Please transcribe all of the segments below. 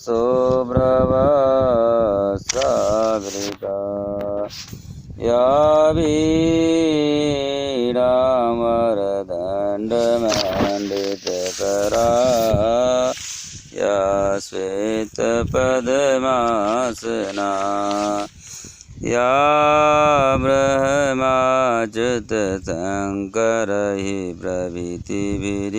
शुभ्रवस्त्रधृता या वीणामरदण्डमण्डितकरा या श्वेतपद्मासना या ब्रह्माच्युतशङ्करैः प्रभृतिभिः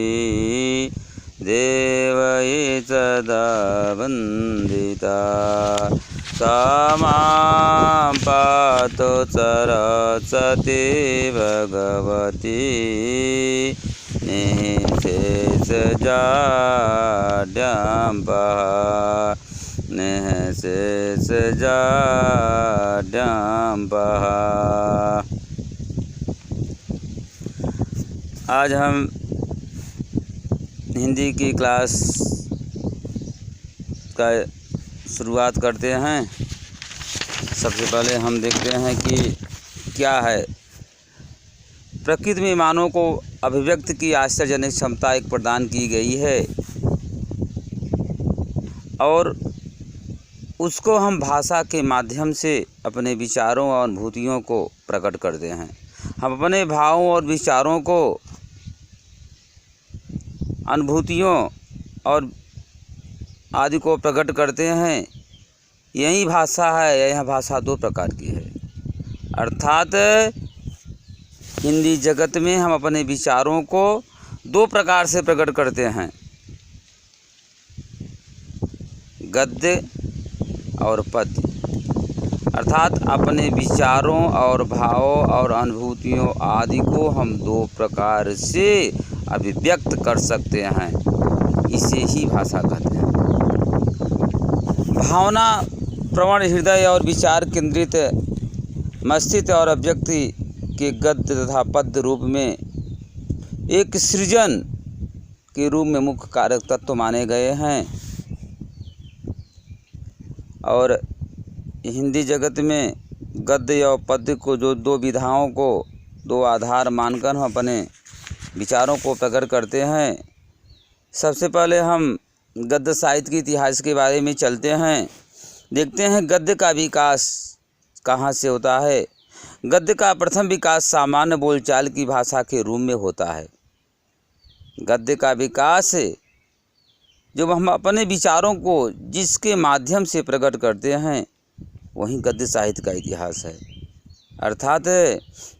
देवैः सदा वन्दिता सा मां पातु सरस्वती भगवती निःशेषजाड्याम्बः निःशेषजाड्याम्बः। आज हम हिंदी की क्लास का शुरुआत करते हैं। सबसे पहले हम देखते हैं कि क्या है प्रकृति में मानव को अभिव्यक्त की आश्चर्यजनक क्षमता एक प्रदान की गई है और उसको हम भाषा के माध्यम से अपने विचारों और अनुभूतियों को प्रकट करते हैं। हम अपने भावों और विचारों को, अनुभूतियों और आदि को प्रकट करते हैं। यही भाषा है। यह भाषा दो प्रकार की है, अर्थात हिंदी जगत में हम अपने विचारों को दो प्रकार से प्रकट करते हैं, गद्य और पद्य। अर्थात अपने विचारों और भावों और अनुभूतियों आदि को हम दो प्रकार से अभिव्यक्त कर सकते हैं। इसे ही भाषा कहते हैं। भावना प्रवण हृदय और विचार केंद्रित मस्तिष्क और अभिव्यक्ति के गद्य तथा पद्य रूप में एक सृजन के रूप में मुख्य कारक तत्व माने गए हैं। और हिंदी जगत में गद्य और पद्य को जो दो विधाओं को दो आधार मानकर हम अपने विचारों को प्रकट करते हैं। सबसे पहले हम गद्य साहित्य के इतिहास के बारे में चलते हैं। देखते हैं गद्य का विकास कहाँ से होता है। गद्य का प्रथम विकास सामान्य बोलचाल की भाषा के रूप में होता है। गद्य का विकास जब हम अपने विचारों को जिसके माध्यम से प्रकट करते हैं वही गद्य साहित्य का इतिहास है। अर्थात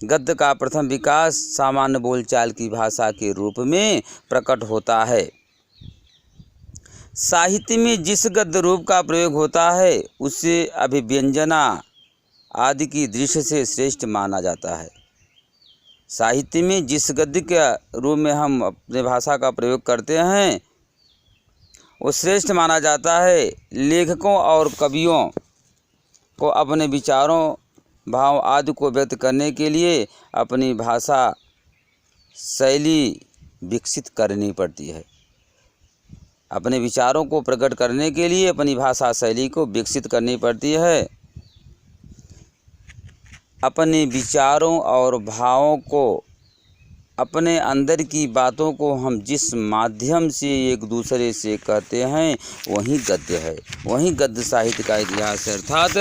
गद्य का प्रथम विकास सामान्य बोलचाल की भाषा के रूप में प्रकट होता है। साहित्य में जिस गद्य रूप का प्रयोग होता है उसे अभिव्यंजना आदि की दृष्टि से श्रेष्ठ माना जाता है। साहित्य में जिस गद्य के रूप में हम अपने भाषा का प्रयोग करते हैं वो श्रेष्ठ माना जाता है। लेखकों और कवियों को अपने विचारों, भाव आदि को व्यक्त करने के लिए अपनी भाषा शैली विकसित करनी पड़ती है। अपने विचारों को प्रकट करने के लिए अपनी भाषा शैली को विकसित करनी पड़ती है। अपने विचारों और भावों को, अपने अंदर की बातों को हम जिस माध्यम से एक दूसरे से कहते हैं वही गद्य है, वही गद्य साहित्य का इतिहास है। अर्थात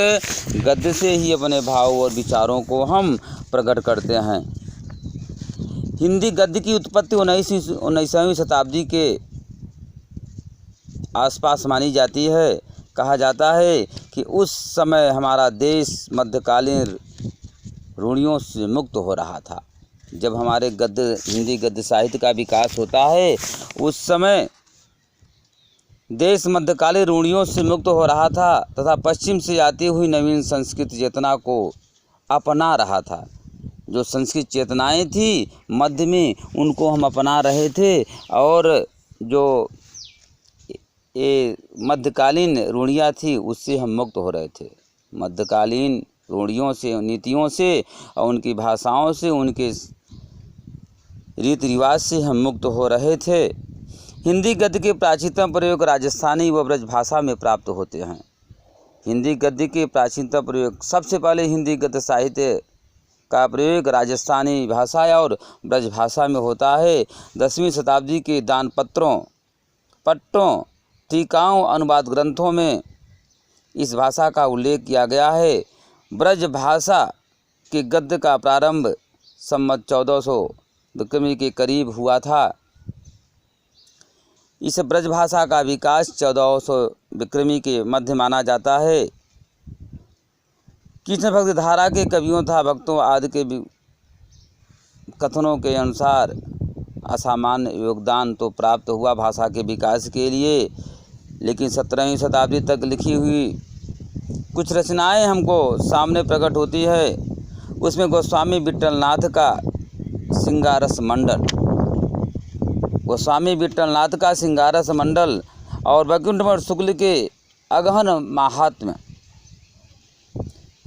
गद्य से ही अपने भाव और विचारों को हम प्रकट करते हैं। हिंदी गद्य की उत्पत्ति 19वीं शताब्दी के आसपास मानी जाती है। कहा जाता है कि उस समय हमारा देश मध्यकालीन रूढ़ियों से मुक्त हो रहा था। जब हमारे हिंदी गद्य साहित्य का विकास होता है उस समय देश मध्यकालीन रूढ़ियों से मुक्त हो रहा था तथा पश्चिम से आती हुई नवीन संस्कृत चेतना को अपना रहा था। जो संस्कृत चेतनाएं थी मध्य में उनको हम अपना रहे थे और जो ये मध्यकालीन रूढ़ियाँ थी उससे हम मुक्त हो रहे थे। मध्यकालीन रूढ़ियों से, नीतियों से और उनकी भाषाओं से, उनके रीति रिवाज से हम मुक्त हो रहे थे। हिंदी गद्य के प्राचीनतम प्रयोग राजस्थानी व ब्रज भाषा में प्राप्त होते हैं। हिंदी गद्य के प्राचीनतम प्रयोग, सबसे पहले हिंदी गद्य साहित्य का प्रयोग राजस्थानी भाषा और ब्रज भाषा में होता है। 10वीं शताब्दी के दान पट्टों टीकाओं अनुवाद ग्रंथों में इस भाषा का उल्लेख किया गया है। ब्रज भाषा के गद्य का प्रारंभ संवत 1400 विक्रमी के करीब हुआ था। इस ब्रज भाषा का विकास 1400 विक्रमी के मध्य माना जाता है। कृष्ण भक्ति धारा के कवियों तथा भक्तों आदि के कथनों के अनुसार असामान्य योगदान तो प्राप्त हुआ भाषा के विकास के लिए, लेकिन 17वीं शताब्दी तक लिखी हुई कुछ रचनाएं हमको सामने प्रकट होती है। उसमें गोस्वामी विट्ठलनाथ का सिंगारस मंडल, गोस्वामी विट्ठलनाथ का सिंगारस मंडल और वैकुंठमठ शुक्ल के अगहन महात्म्य,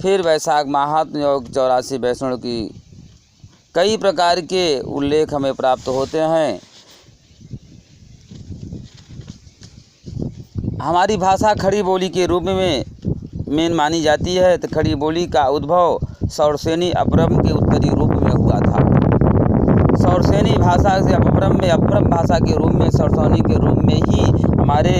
फिर वैशाख महात्म्य और 84 वैष्णव की कई प्रकार के उल्लेख हमें प्राप्त होते हैं। हमारी भाषा खड़ी बोली के रूप में मेन मानी जाती है। तो खड़ी बोली का उद्भव सौरसेनी अपभ्रम के उत्तरी रूप में हुआ था। सौरसेनी भाषा से अपभ्रम भाषा के रूप में सौरसेनी के रूप में ही हमारे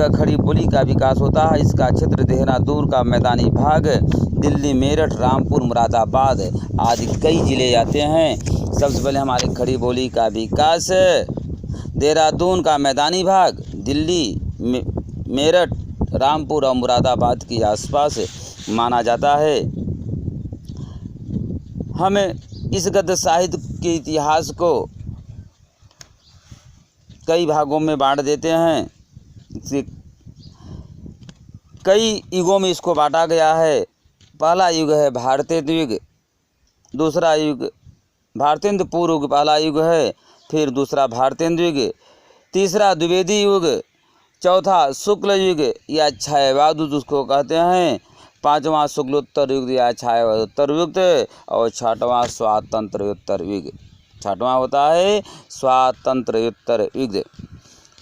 खड़ी बोली का विकास होता है। इसका क्षेत्र देहरादून का मैदानी भाग, दिल्ली, मेरठ, रामपुर, मुरादाबाद आदि कई जिले आते हैं। सबसे पहले हमारे खड़ी बोली का विकास देहरादून का मैदानी भाग, दिल्ली, मेरठ, रामपुर और मुरादाबाद के आसपास माना जाता है। हमें इस गद्य साहित्य के इतिहास को कई भागों में बांट देते हैं। कई युगों में इसको बांटा गया है। पहला युग है भारतेंद्र युग, दूसरा युग भारतेंद्र पूर्व युग पहला युग है, फिर दूसरा भारतेंद्र युग, तीसरा द्विवेदी युग, चौथा शुक्ल युग या छायावाद उसको कहते हैं, पांचवा शुक्लोत्तर युग या छायावादोत्तर युग और छठवां स्वातंत्र्योत्तर युग। छठवां होता है स्वातंत्र्योत्तर युग।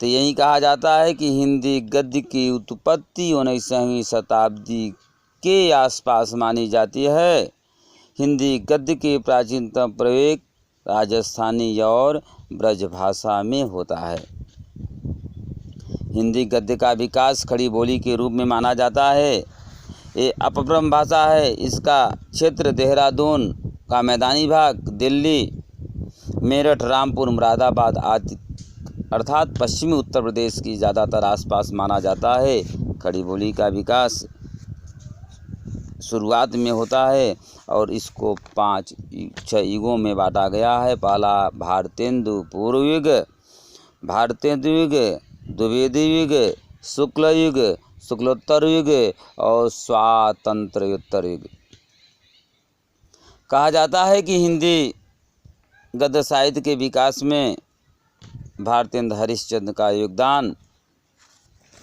तो यही कहा जाता है कि हिंदी गद्य की उत्पत्ति 19वीं शताब्दी के आसपास मानी जाती है। हिंदी गद्य के प्राचीनतम प्रयोग राजस्थानी और ब्रज भाषा में होता है। हिंदी गद्य का विकास खड़ी बोली के रूप में माना जाता है। ये अपभ्रम भाषा है। इसका क्षेत्र देहरादून का मैदानी भाग, दिल्ली, मेरठ, रामपुर, मुरादाबाद आदि अर्थात पश्चिमी उत्तर प्रदेश की ज़्यादातर आसपास माना जाता है। खड़ी बोली का विकास शुरुआत में होता है और इसको 5-6 युगों में बांटा गया है। पहला भारतेंदु पूर्व युग, भारतेंदु युग, द्विवेदी युग, शुक्ल युग, शुक्लोत्तर युग और स्वातंत्र्योत्तर युग। कहा जाता है कि हिंदी गद्य साहित्य के विकास में भारतेंद्र हरिश्चंद्र का योगदान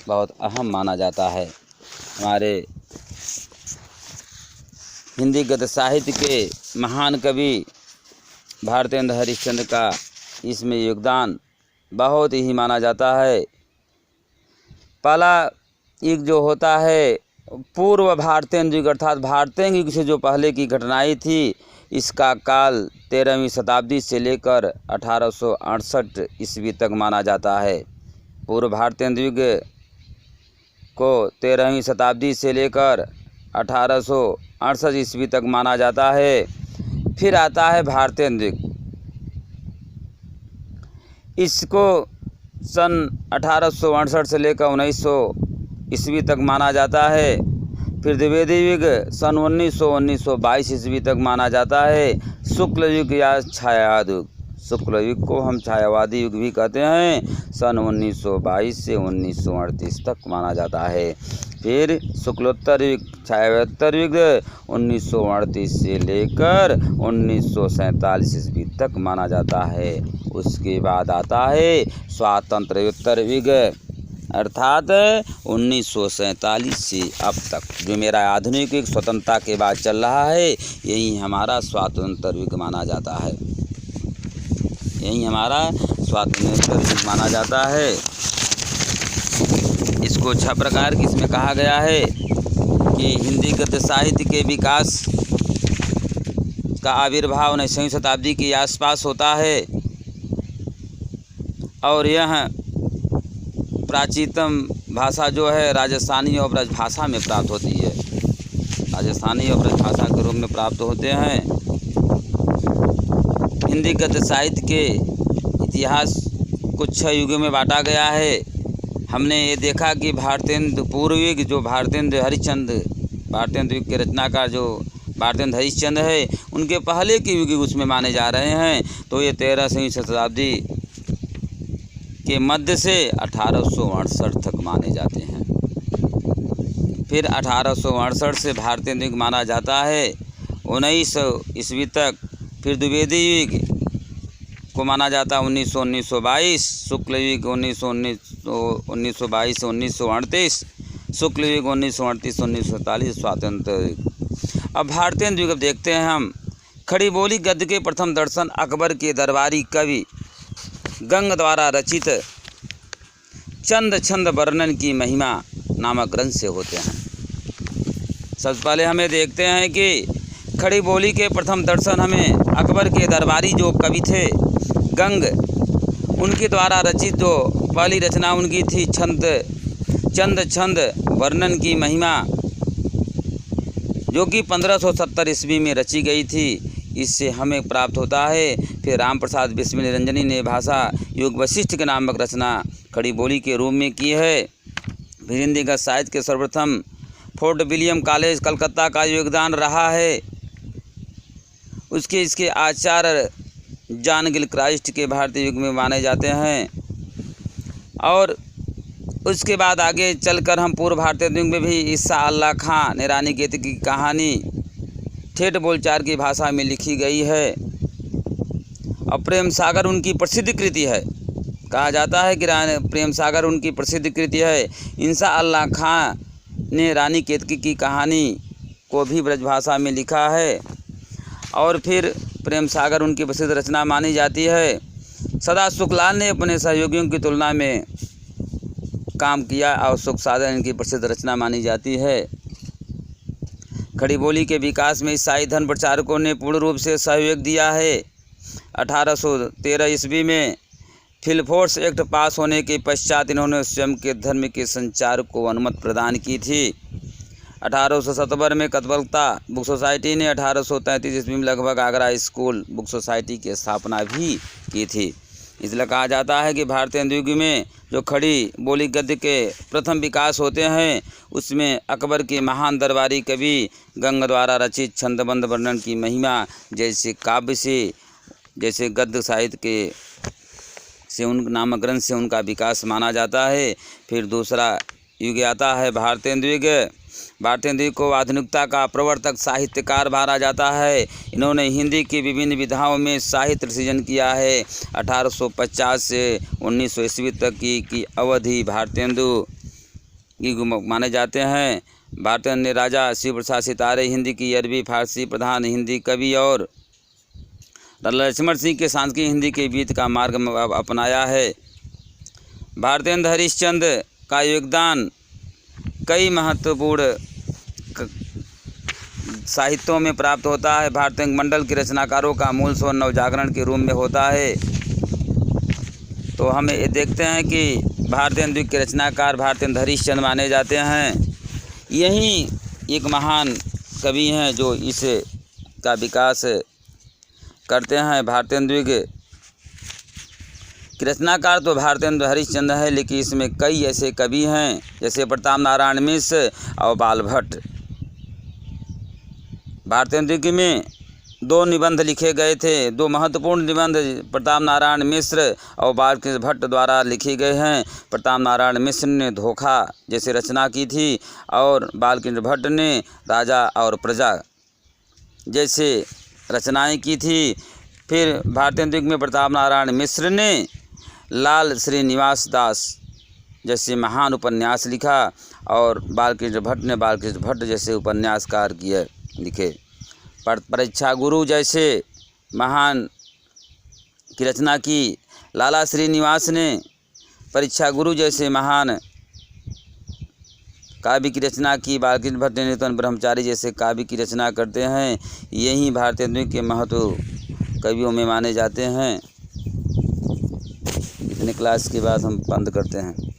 बहुत अहम माना जाता है। हमारे हिंदी गद्य साहित्य के महान कवि भारतेंद्र हरिश्चंद्र का इसमें योगदान बहुत ही माना जाता है। पहला युग जो होता है पूर्व भारतेंद्र युग अर्थात भारतेंद्र युग से जो पहले की घटनाएं थी, इसका काल 13वीं शताब्दी से लेकर 1868 ईस्वी तक माना जाता है। पूर्व भारतेंद्र युग को 13वीं शताब्दी से लेकर 1868 ईस्वी तक माना जाता है। फिर आता है भारतेंद्र युग, इसको सन 1868 से लेकर 1900 ईस्वी तक माना जाता है। फिर द्विवेदी युग सन 1922 ईस्वी तक माना जाता है। शुक्ल युग या छायावाद युग, शुक्ल युग को हम छायावादी युग भी कहते हैं, सन 1922 से 1938 तक माना जाता है। फिर शुक्लोत्तर युग, छायावादोत्तर युग 1938 से लेकर 1947 ईस्वी तक माना जाता है। उसके बाद आता है स्वातंत्र्योत्तर युग अर्थात 1947 से अब तक, जो मेरा आधुनिक युग स्वतंत्रता के बाद चल रहा है, यही हमारा स्वातंत्र्य युग माना जाता है। यही हमारा स्वातंत्र्य युग माना जाता है। इसको 6 प्रकार की इसमें कहा गया है कि हिंदी गद्य साहित्य के विकास का आविर्भाव 19वीं शताब्दी के आसपास होता है और यह प्राचीनतम भाषा जो है राजस्थानी और ब्रजभाषा में प्राप्त होती है। राजस्थानी और ब्रजभाषा के रूप में प्राप्त होते हैं। हिंदी गद्य साहित्य के इतिहास कुछ 6 युगों में बांटा गया है। हमने ये देखा कि भारतेंदु पूर्व युग जो भारतेंदु हरिश्चंद्र, भारतेंदु युग के रचनाकार जो भारतेंदु हरिश्चंद्र है, उनके पहले के युग उसमें माने जा रहे हैं। तो ये 13वीं शताब्दी के मध्य से 1868 तक माने जाते हैं। फिर 1868 से भारतेंदु युग माना जाता है 1900 ईस्वी तक। फिर द्विवेदी युग को माना जाता है 1922, शुक्ल युग 1922 से 1938, शुक्ल युग 1938 1947, स्वातंत्र युग। अब भारतेंदु युग देखते हैं हम। खड़ी बोली गद्य के प्रथम दर्शन अकबर के दरबारी कवि गंग द्वारा रचित चंद छंद वर्णन की महिमा नामक ग्रंथ से होते हैं। सबसे पहले हमें देखते हैं कि खड़ी बोली के प्रथम दर्शन हमें अकबर के दरबारी जो कवि थे गंग, उनके द्वारा रचित जो पहली रचना उनकी थी चंद छंद वर्णन की महिमा, जो कि 1570 ईस्वी में रची गई थी। इससे हमें प्राप्त होता है। फिर राम प्रसाद बिस्मिल निरंजनी ने भाषा युग वशिष्ठ के नामक रचना खड़ी बोली के रूप में की है। फिर हिंदी गद्य साहित्य के सर्वप्रथम फोर्ट विलियम कॉलेज कलकत्ता का योगदान रहा है। इसके आचार्य जॉन गिलक्राइस्ट के भारतीय युग में माने जाते हैं। और उसके बाद आगे चलकर हम पूर्व भारतीय युग में भी ईसा अल्लाह खां ने रानी केतकी की कहानी ठेठ बोलचाल की भाषा में लिखी गई है। और प्रेम सागर उनकी प्रसिद्ध कृति है। कहा जाता है कि प्रेम सागर उनकी प्रसिद्ध कृति है। ईसा अल्लाह खां ने रानी केतकी की कहानी को भी ब्रजभाषा में लिखा है। और फिर प्रेम सागर उनकी प्रसिद्ध रचना मानी जाती है। सदा सुखलाल ने अपने सहयोगियों की तुलना में काम किया और सुख साधन इनकी प्रसिद्ध रचना मानी जाती है। खड़ी बोली के विकास में ईसाई धर्म प्रचारकों ने पूर्ण रूप से सहयोग दिया है। 1813 ईस्वी में फिलफोर्स एक्ट पास होने के पश्चात इन्होंने स्वयं के धर्म के संचार को अनुमति प्रदान की थी। 1870 में कलकत्ता बुक सोसाइटी ने 1833 ईस्वी में लगभग आगरा स्कूल बुक सोसाइटी की स्थापना भी की थी। इसलिए कहा जाता है कि भारतेंदु युग में जो खड़ी बोली गद्य के प्रथम विकास होते हैं, उसमें अकबर के महान दरबारी कवि गंग द्वारा रचित छंदबंद वर्णन की महिमा जैसे काव्य से, जैसे गद्य साहित्य के से उन नामक ग्रंथ से उनका विकास माना जाता है। फिर दूसरा युग आता है भारतेंदु युग। भारतेंदु युग को आधुनिकता का प्रवर्तक साहित्यकार माना जाता है। इन्होंने हिंदी की विभिन्न विधाओं में साहित्य सृजन किया है। 1850 से 1900 ईस्वी तक की अवधि भारतेंदु युग माने जाते हैं। भारतेंदु ने राजा शिव प्रसाद सितारे, हिंदी की अरबी फारसी प्रधान हिंदी कवि और लक्ष्मण सिंह के सांस्कृतिक हिंदी के बीच का मार्ग अपनाया है। भारतेंदु हरिश्चंद्र का योगदान कई महत्वपूर्ण साहित्यों में प्राप्त होता है। भारतेंदु मंडल के रचनाकारों का मूल स्वर नवजागरण के रूप में होता है। तो हमें ये देखते हैं कि भारतेंदु युग के रचनाकार भारतेंदु हरिश्चंद्र माने जाते हैं। यही एक महान कवि हैं जो इस का विकास करते हैं। भारतेंदु युग के रचनाकार तो भारतेंदु हरिश्चंद्र है, लेकिन इसमें कई ऐसे कवि हैं जैसे प्रताप नारायण मिश्र और बाल भट्ट। भारतेंदु युग में 2 निबंध लिखे गए थे। 2 महत्वपूर्ण निबंध प्रताप नारायण मिश्र और बालकृष्ण भट्ट द्वारा लिखे गए हैं। प्रताप नारायण मिश्र ने धोखा जैसे रचना की थी और बालकृष्ण भट्ट ने राजा और प्रजा जैसे रचनाएं की थी। फिर भारतेंदु युग में प्रताप नारायण मिश्र ने लाल श्रीनिवास दास जैसे महान उपन्यास लिखा और बालकृष्ण भट्ट ने बालकृष्ण भट्ट जैसे उपन्यासकार लिखे। परीक्षा गुरु जैसे महान की रचना की। लाला श्रीनिवास ने परीक्षा गुरु जैसे महान काव्य की रचना की। बालकृष्ण भट्ट ने नूतन ब्रह्मचारी जैसे काव्य की रचना करते हैं। यही भारतेंदु युग के महत्व कवियों में माने जाते हैं। इतने क्लास के बाद हम बंद करते हैं।